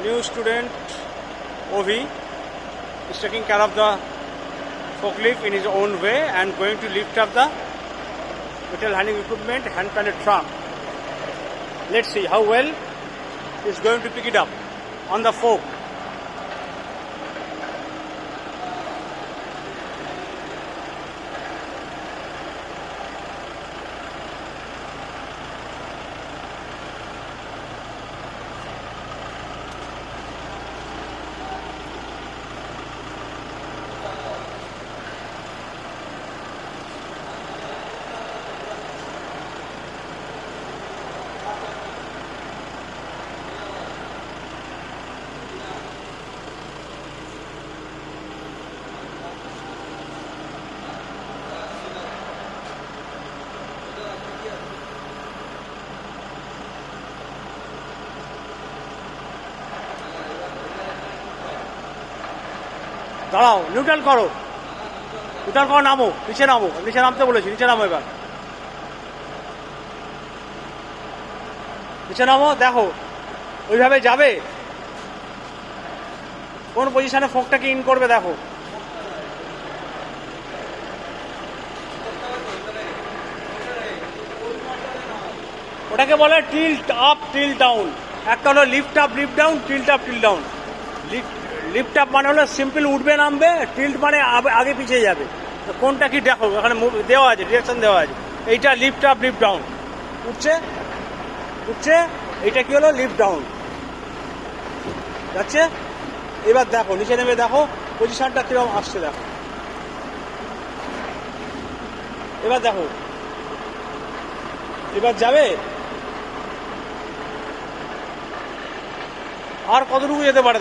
new student Ovi is taking care of the forklift in his own way and going to lift up the metal handling equipment, hand pallet truck. Let's see how well he is going to pick it up on the fork. দাঁড়াও, neutral করো, neutral করো, নামো, নিচে নামো, নিচে নামতে বলেছি, নিচে নামো, এবার নিচে নামো। দেখো ওইভাবে যাবে, কোন পজিশনে ফোকটাকে ইন করবে দেখো। ওটাকে বলে টিল্ট আপ টিল্ট ডাউন। একটা হলো lift up lift down, tilt up tilt down. Lift up মানে হলো সিম্পল উঠবে নামবে, টিল্ট মানে আগে পিছিয়ে যাবে। কোনটা কি দেখো, এখানে দেওয়া আছে, ডিরেকশন দেওয়া আছে। এইটা লিফট আপ লিফট ডাউন, উঠছে উঠছে, এইটা কি হলো লিফট ডাউন যাচ্ছে। এবার দেখো নিচে নেমে দেখো পজিশনটা কিরকম আসছে দেখো। এবার দেখো, এবার যাবে, আর কতটুকু যেতে পারে।